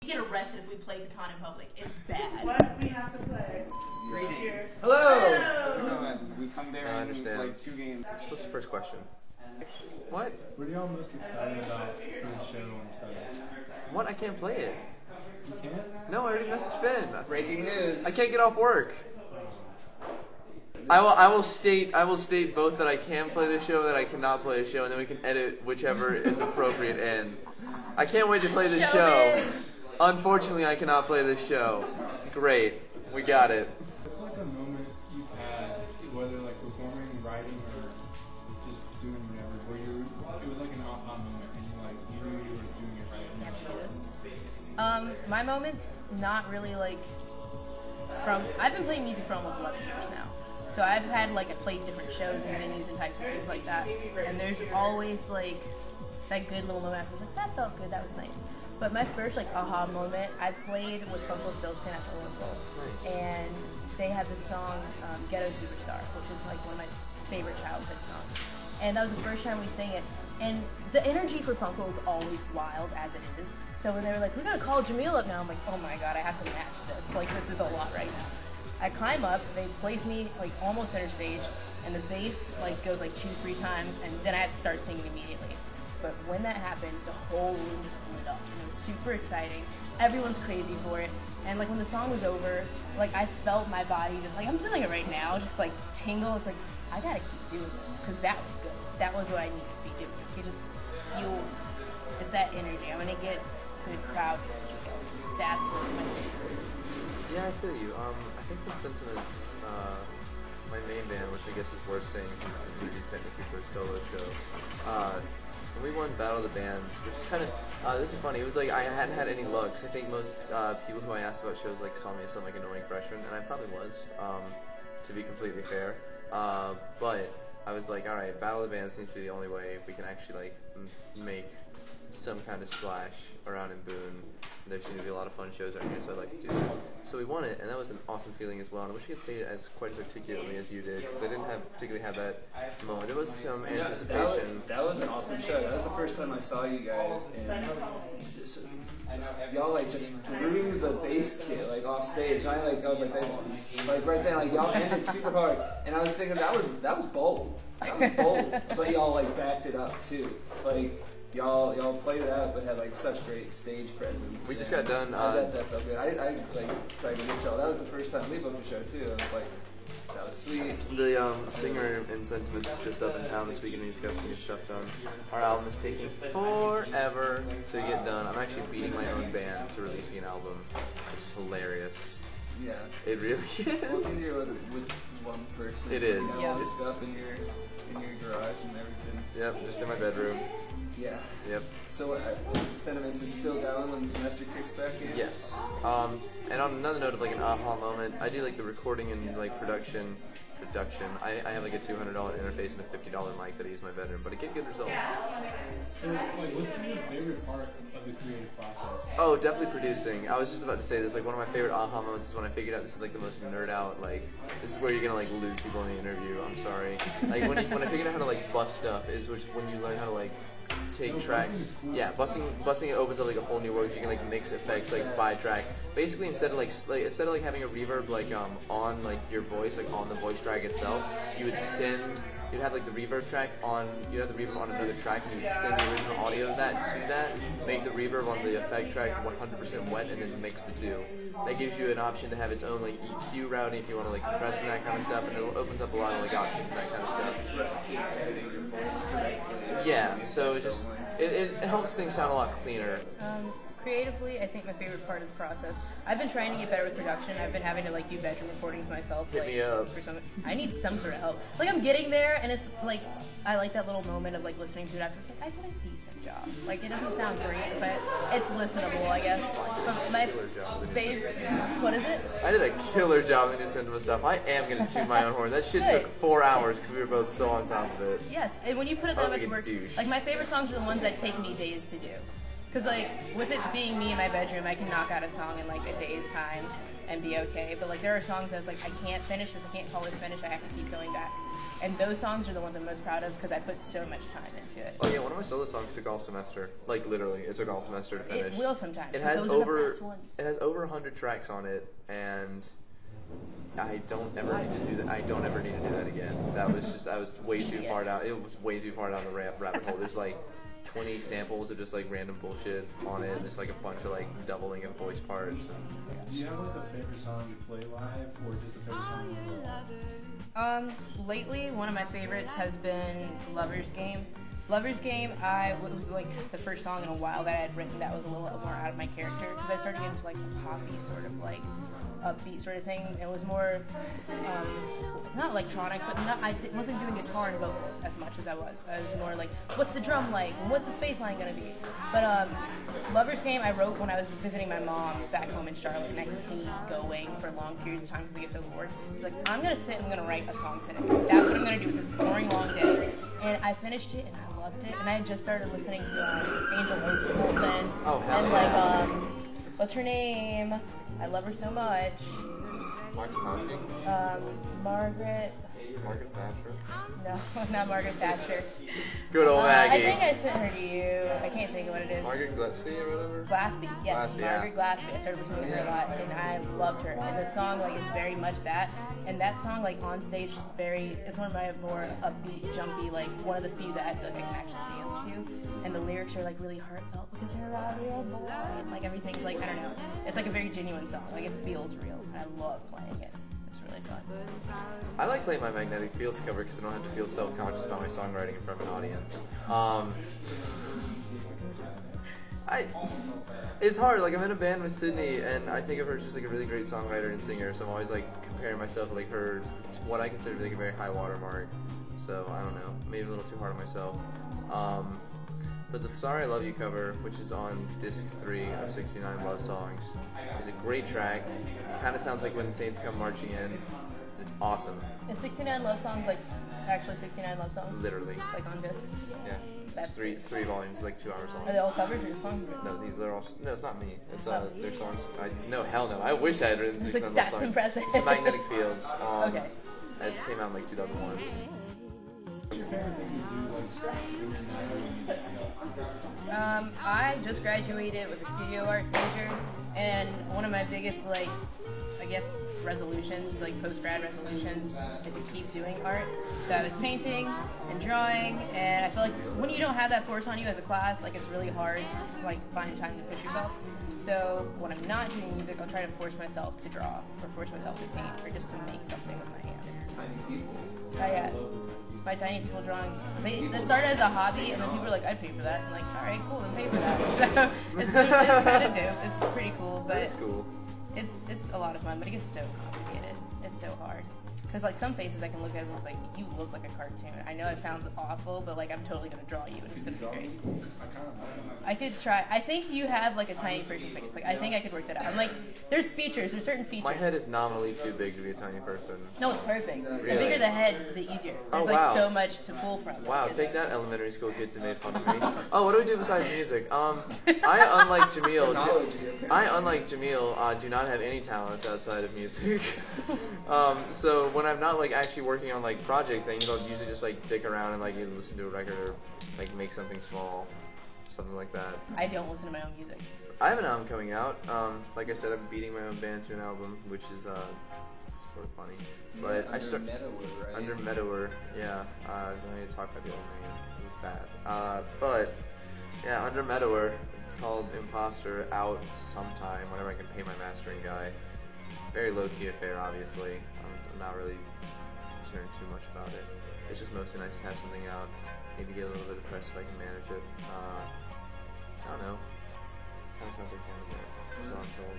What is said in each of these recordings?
get arrested if we play Catan in public. It's bad. What we have to play? Greetings. Hello! No, we come there I and we understand. play 2 games. What's the first question? What? What are y'all most excited about for the show on Sunday? What? I can't play it. You can't? No, I already messaged Ben. Breaking news. I can't get off work. I will state both that I can play the show, that I cannot play the show, and then we can edit whichever is appropriate in. I can't wait to play this show. Unfortunately, I cannot play this show. Great. We got it. It's like a moment you've had, whether like performing, writing, or just doing whatever, where it was like an aha moment, and you knew you were doing it right. And you were My moment's not really like I've been playing music for almost 11 years now. So I've had I played different shows and venues and types of things like that. And there's always that good little moment I was like, that felt good, that was nice. But my first aha moment, I played with Rumpelstiltskin at the Olympia, and they had this song, Ghetto Superstar, which is one of my favorite childhood songs. And that was the first time we sang it. And the energy for Funko is always wild, as it is. So when they were like, we're gonna call Jamil up now, I'm like, oh my god, I have to match this. This is a lot right now. I climb up, they place me almost center stage, and the bass goes 2-3 times, and then I have to start singing immediately. But when that happened, the whole room just lit up, and it was super exciting. Everyone's crazy for it, and when the song was over, I felt my body just I'm feeling it right now, just tingle. It's I gotta keep doing this, because that was good. That was what I needed to be doing. You just feel, it's that energy. I'm gonna get good crowd energy going. That's what my favorite is. Yeah, I feel you. I think the Sentiments, my main band, which I guess is worth saying since it's going to be technically for a solo show, when we won Battle of the Bands, which is kind of, this is funny, it was I hadn't had any luck, 'cause I think most people who I asked about shows saw me as some annoying freshman, and I probably was, to be completely fair, but I was alright, Battle of the Bands seems to be the only way we can actually make some kind of splash around in Boone. There seem to be a lot of fun shows out here, so I'd like to do that. So we won it, and that was an awesome feeling as well. And I wish I could say it as quite as articulately as you did, because I didn't particularly have that moment. There was some anticipation. That was an awesome show. That was the first time I saw you guys, and y'all just threw the bass kit off stage. And I was right then y'all ended super hard, and I was thinking that was bold. That was bold, but y'all backed it up too. Y'all played it out, but had such great stage presence. We just got done. That felt good. I tried to get y'all. That was the first time we booked the show too. I was that was sweet. The singer in Sentiments is just up in town this weekend, and he's got some new stuff done. Our album is taking forever to get done. I'm actually beating my own band to releasing an album, which is hilarious. Yeah. It really is. Well, it's here with one person. It is. You know, all this stuff in your garage and everything. Yep, just in my bedroom. Yeah. Yep. So Sentiments is still going when the semester kicks back in? Yes. And on another note of an aha moment, I do the recording and production. I have a $200 interface and a $50 mic that I use in my bedroom, but I get good results. So what's your favorite part of the creative process? Oh, definitely producing. I was just about to say this. One of my favorite aha moments is when I figured out this is the most nerd out. This is where you're gonna lose people in the interview. I'm sorry. When I figured out how to bust stuff is when you learn how to take tracks. Yeah, busting it opens up a whole new world. You can mix effects by track. Basically, instead of having a reverb on your voice on the voice track itself, you'd have the reverb track on. You'd have the reverb on another track, and you would send the original audio of that to that. Make the reverb on the effect track 100% wet, and then mix the two. That gives you an option to have its own EQ routing if you want to compress and that kind of stuff, and it opens up a lot of options and that kind of stuff. Yeah, so it helps things sound a lot cleaner. Creatively, I think my favorite part of the process. I've been trying to get better with production. I've been having to do bedroom recordings myself. Hit me up. I need some sort of help. I'm getting there, and it's I like that little moment of listening to it after. It's I did a decent job. It doesn't sound great, but it's listenable, I guess. But my favorite. What is it? I did a killer job in the new Cinema stuff. I am gonna toot my own horn. That shit took 4 hours because we were both so on top of it. Yes, and when you put it that much a work, douche. my favorite songs are the ones that take me days to do. Because, like, with it being me in my bedroom, I can knock out a song in, like, a day's time and be okay. But, like, there are songs that's, like, I can't finish this, I can't call this finished, I have to keep going back. And those songs are the ones I'm most proud of because I put so much time into it. Oh yeah, one of my solo songs took all semester. Like literally, it took all semester to finish. It will sometimes. It has those over are the best ones. it has over 100 tracks on it, and I don't ever need to do that. I don't ever need to do that again. That was way too far down. It was way too far down the rabbit hole. There's like 20 samples of just like random bullshit on it. There's like a bunch of like doubling of voice parts. Do you have like a favorite song you play live, or just a favorite song overall? Lately, one of my favorites has been Lover's Game. Lover's Game, was like the first song in a while that I had written that was a little more out of my character because I started getting into like a poppy sort of like upbeat sort of thing. It was more not electronic, but I wasn't doing guitar and vocals as much as I was. I was more like, what's the drum like? What's the bass line gonna be? But Lover's Game I wrote when I was visiting my mom back home in Charlotte, and I hate going for long periods of time because I get so bored. It's like, I'm gonna sit and I'm gonna write a song today. That's what I'm gonna do with this boring long day. And I finished it and I loved it. And I had just started listening to Angel Olsen. Oh, hell and yeah. like what's her name? I love her so much. Margaret. Margaret Thatcher. No, not Margaret Thatcher. Good old Maggie. I think I sent her to you. I can't think of what it is. Margaret Gillespie or whatever. Glaspie, yes, Glaspie, Margaret yeah. Glaspie. I started listening to her a lot, and I loved her. And the song, like, is very much that. And that song, like, on stage, is it's one of my more upbeat, jumpy, like, one of the few that I feel like I can actually dance to. And the lyrics are, like, really heartfelt because you're a real boy. And, like, everything's, like, I don't know. It's, like, a very genuine song. Like, it feels real. And I love playing it. It's really fun. I like playing my Magnetic Fields cover because I don't have to feel self-conscious about my songwriting in front of an audience. It's hard. Like, I'm in a band with Sydney, and I think of her as just like a really great songwriter and singer. So I'm always like comparing myself to like her, to what I consider like a very high watermark. So I don't know, maybe a little too hard on myself. But the Sorry I Love You cover, which is on disc 3 of 69 Love Songs, is a great track. Kind of sounds like When the Saints Come Marching In. It's awesome. Is 69 Love Songs, like, actually 69 Love Songs? Literally. Like, on discs? Yeah. That's It's three volumes, like 2 hours long. Are they all covers or just songs? No, they're all. No, it's not me. It's Oh. their songs. No, hell no. I wish I had written It's 69 like, Love that's songs. impressive. It's the Magnetic Fields. Okay. It came out in like 2001. What's your favorite thing to do, like, doing music stuff? I just graduated with a studio art major, and one of my biggest, like, I guess, resolutions, like post-grad resolutions, is to keep doing art. So I was painting and drawing, and I feel like when you don't have that force on you as a class, like, it's really hard to, like, find time to push yourself. So when I'm not doing music, I'll try to force myself to draw, or force myself to paint, or just to make something with my hands. Tiny people. My tiny people drawings. They started as a hobby, and then people were like, "I'd pay for that." I'm like, "All right, cool, then pay for that." So it's kind of dope. It's pretty cool, but That's cool. it's a lot of fun. But it gets so complicated. It's so hard. Because, like, some faces I can look at and it's like, you look like a cartoon. I know it sounds awful, but, like, I'm totally going to draw you, and it's going to be great. I kind of I could try. I think you have, like, a tiny person face. Like, I think I could work that out. I'm like, there's certain features. My head is nominally too big to be a tiny person. No, it's perfect. The Really? bigger the head, the easier. There's, Oh, wow. like, so much to pull from. Wow, It's- take that, elementary school kids who made fun of me. Oh, what do we do besides music? I, unlike Phrenology, Jamil, do not have any talents outside of music. So when I'm not like actually working on like project things, I'll usually just like dick around and like either listen to a record or like make something small, something like that. I don't listen to my own music. I have an album coming out. Like I said, I'm beating my own band to an album, which is sort of funny. But I start right? under Meadower, yeah. I need to talk about the old name. It was bad. But yeah, under Meadower, called Imposter, out sometime whenever I can pay my mastering guy. Very low key affair, obviously. I'm not really concerned too much about it. It's just mostly nice to have something out. Maybe get a little bit of press if I can manage it. I don't know. Kind of sounds like Canada there. So I'm told.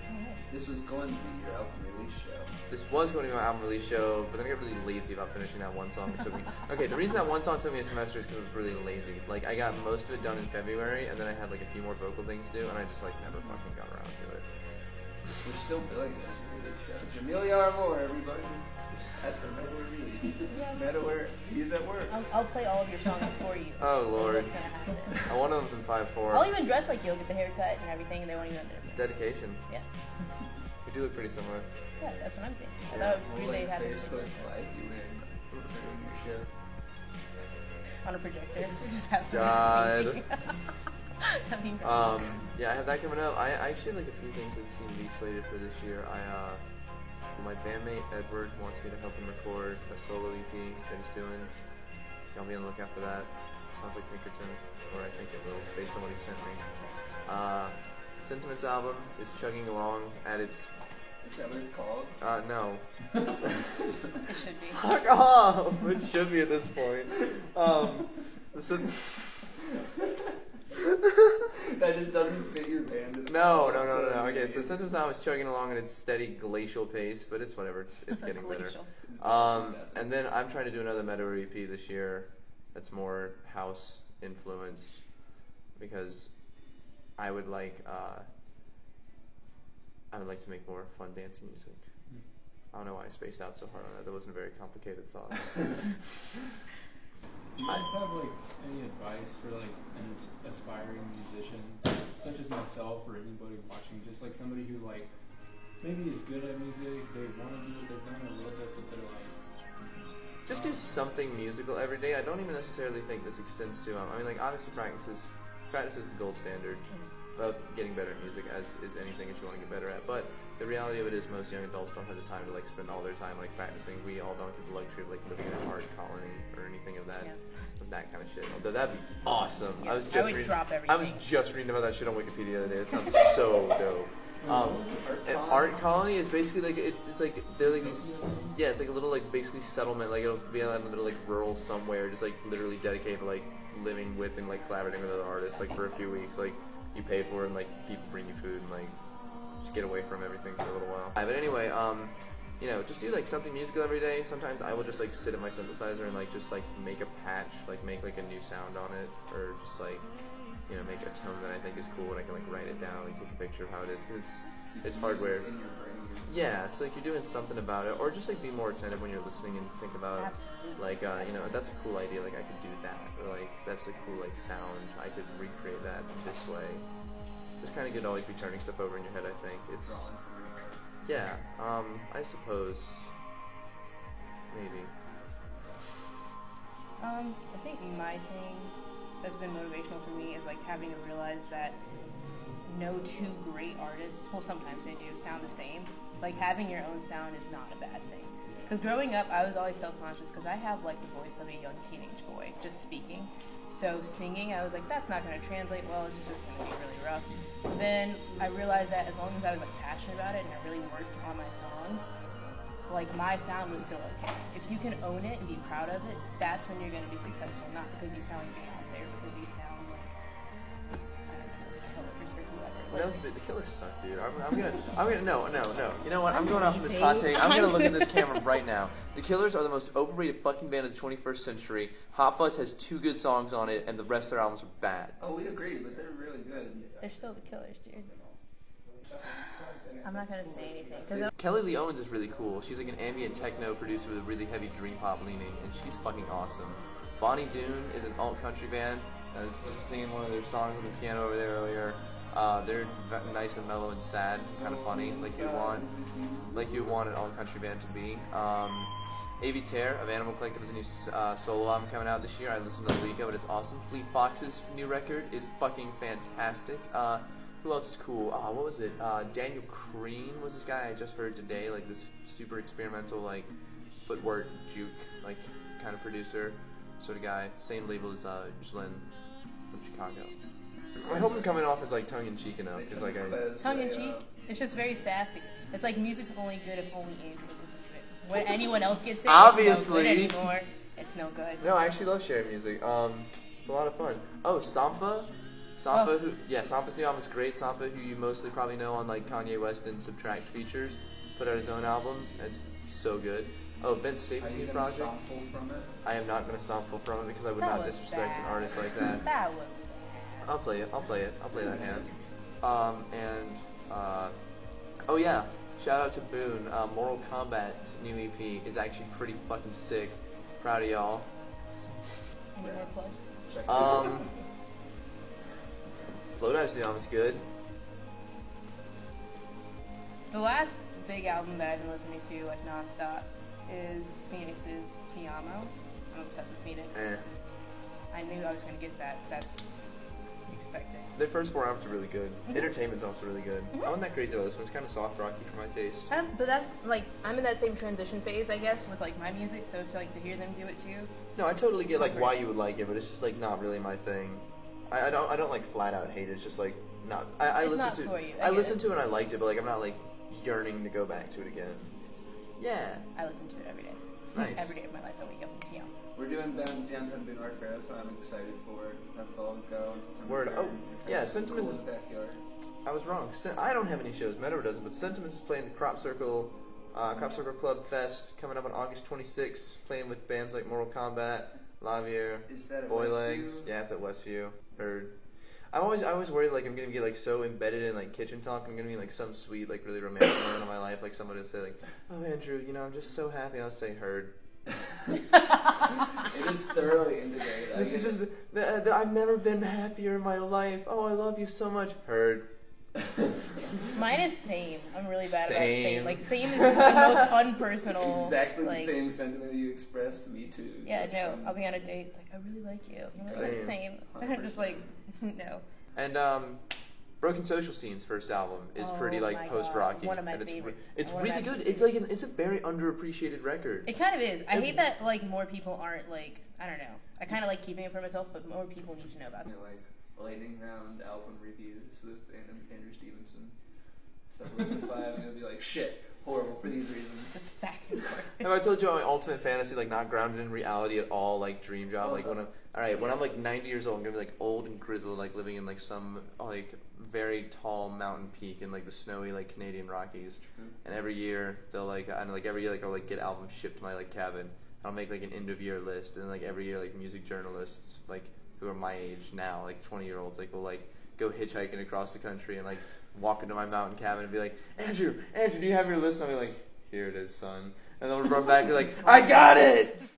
This was going to be your album release show. This was going to be my album release show, but then I got really lazy about finishing that one song. It took me. Okay, the reason that one song took me a semester is because I was really lazy. Like, I got most of it done in February, and then I had like a few more vocal things to do, and I just like never fucking got around to it. We're still billing this release show. Jamil Yarmore, everybody. At the Meadoware. Yeah. Meadoware. He's at work. I'll play all of your songs for you. Oh, Lord. That's gonna happen. One of them's in 5/4. I'll even dress like you. I'll get the haircut and everything, and they won't even know the difference. Dedication. Yeah. We do look pretty similar. Yeah, that's what I'm thinking. I Yeah. thought it was We'll really like happy Facebook Live you in preparing your show. on a projector. Just have God. That'd be great. Yeah, I have that coming up. I actually have like a few things that seem to be slated for this year. My bandmate Edward wants me to help him record a solo EP that he's doing. I'll be on the lookout for that. Sounds like Pinkerton, or I think it will, based on what he sent me. Sentiments album is chugging along at its. Is that what it's called? No. It should be. Fuck off! It should be at this point. That just doesn't fit your band. No. Okay, so Sentiments album is chugging along at its steady glacial pace, but it's whatever. It's getting better. Glacial. And then I'm trying to do another Meadow EP this year that's more house influenced because I would like to make more fun dancing music. I don't know why I spaced out so hard on that. That wasn't a very complicated thought. Do you guys have like any advice for like an aspiring musician, such as myself or anybody watching, just like somebody who like maybe is good at music, they want to do it, they've done it a little bit, but they're like Just do something musical every day. I don't even necessarily think this extends to. I mean, like obviously practice is the gold standard of getting better at music, as is anything that you want to get better at. But the reality of it is, most young adults don't have the time to like spend all their time like practicing. We all don't get the luxury of like living in an art colony or anything of that, of that kind of shit. Although that'd be awesome. Yeah, I was I would drop everything. I was just reading about that shit on Wikipedia the other day. It sounds so dope. An art colony is basically like it's like they're like these, yeah, it's like a little like basically settlement, like it'll be in the middle like rural somewhere, just like literally dedicated to like living with and like collaborating with other artists like for a few weeks. Like you pay for it and like people bring you food and like just get away from everything for a little while. But anyway, you know, just do like something musical every day. Sometimes I will just like sit at my synthesizer and like just like make a patch, like make like a new sound on it, or just like, you know, make a tone that I think is cool and I can like write it down, like take a picture of how it is. Cause it's hardware. Yeah, it's like you're doing something about it, or just like be more attentive when you're listening and think about, like, you know, that's a cool idea. Like I could do that, or like that's a cool like sound. I could recreate that this way. Just kind of good to always be turning stuff over in your head. I think it's, yeah. I suppose maybe. I think my thing that's been motivational for me is like having to realize that no two great artists, well sometimes they do, sound the same. Like having your own sound is not a bad thing. Because growing up I was always self-conscious because I have like the voice of a young teenage boy just speaking. So singing, I was like, that's not going to translate well, it's just going to be really rough. Then I realized that as long as I was like passionate about it and I really worked on my songs, like my sound was still okay. If you can own it and be proud of it, that's when you're going to be successful. Not because you sound like Beyonce or because you sound like, I don't know, Killers or whoever. Like, The Killers suck, dude. I'm gonna, no. You know what? I'm going off on this hot take. I'm gonna look at this camera right now. The Killers are the most overrated fucking band of the 21st century. Hot Fuzz has 2 good songs on it, and the rest of their albums are bad. Oh, we agree, but they're really good. they're still the Killers, dude. I'm not going to say anything. Cause Kelly Lee Owens is really cool. She's like an ambient techno producer with a really heavy dream pop leaning, and she's fucking awesome. Bonnie Doon is an alt country band. I was just singing one of their songs on the piano over there earlier. They're nice and mellow and sad, kind of funny, like you'd want an alt country band to be. A.V. Tear of Animal Collective has a new solo album coming out this year. I listened to the leak of it; it's awesome. Fleet Fox's new record is fucking fantastic. Who else is cool? What was it? Daniel Crean was this guy I just heard today, like this super experimental, like footwork juke, like kind of producer, sort of guy. Same label as Jlin from Chicago. I hope I'm coming off as like tongue in cheek enough, because like tongue in cheek, it's just very sassy. It's like music's only good if only Andrews listen to it. When anyone else gets it, obviously, it's no good anymore. It's no good. No, I actually love sharing music. It's a lot of fun. Oh, Sampha, Sampha's new album is great. Sampha, who you mostly probably know on like Kanye West and Subtract features, put out his own album. It's so good. Oh, Vince Staples' new project. I am not going to sample from it because I would not disrespect an artist like that. That was bad. I'll play it. I'll play that hand. Oh yeah, Shout out to Boone. Mortal Kombat's new EP is actually pretty fucking sick. Proud of y'all. Any more plugs? Check Slowdive's new album's good. The last big album that I've been listening to like nonstop is Phoenix's Ti Amo. I'm obsessed with Phoenix. I knew I was gonna get that. That's expecting. Their first 4 albums are really good. Entertainment's also really good. I wasn't that crazy about this one. It's kind of soft rocky for my taste. But that's like I'm in that same transition phase, I guess, with like my music. So to like to hear them do it too. No, I totally get like It's why great. you would like it, but it's just like not really my thing. I don't like flat out hate it. It's just like not. I It's listen not to for you. I I get listened it. to it and I liked it, but like I'm not like yearning to go back to it again. Yeah. I listen to it every day. Nice. Every day of my life, I wake up in Ti Amo. We're doing downtown Boone Art Fair, so I'm excited for it. That's all go. Word. Oh, yeah, Sentiments Cool is- backyard. I was wrong. I don't have any shows. Meadow doesn't, but Sentiments is playing the Crop Circle Club Fest coming up on August 26th, playing with bands like Mortal Kombat, Lavier, Is that at Boy Westview? Legs. Yeah, it's at Westview. Heard. I always worried like I'm gonna get like so embedded in like kitchen talk. I'm gonna be like some sweet like really romantic moment of my life. Like someone would say like, "Oh Andrew, you know I'm just so happy." I'll say heard. It is thoroughly integrated. This is just I've never been happier in my life. Oh, I love you so much. Heard. Mine is same. I'm really bad about Same. same. Like same is the most unpersonal. exactly like, the same sentiment you expressed. Me too. Yeah, Just, no. I'll be on a date. It's like I really like you. And I'm like, Same. same. I'm just like, no. And Broken Social Scene's first album is pretty Oh like my post God. rocky. One of my and it's favorites. It's One of my really good. absolute It's like favorites. it's a very underappreciated record. It kind of is. I hate that like more people aren't like I don't know. I kind of like keeping it for myself, but more people need to know about it. You know, like lightning round album reviews with Andrew Stevenson. So listen 5 and it'll be like shit, horrible for these reasons. Just back and forth. Have I told you my ultimate fantasy, like not grounded in reality at all, like dream job? Like when I'm like 90 years old, I'm gonna be like old and grizzled, like living in like some like very tall mountain peak in like the snowy like Canadian Rockies. And every year they'll like every year like I'll like get albums shipped to my like cabin. I'll make like an end of year list, and like every year like music journalists like who are my age now, like 20-year-olds, like will like go hitchhiking across the country and like walk into my mountain cabin and be like, Andrew, do you have your list? And I'll be like, here it is, son. And they'll run back and be like, I got it!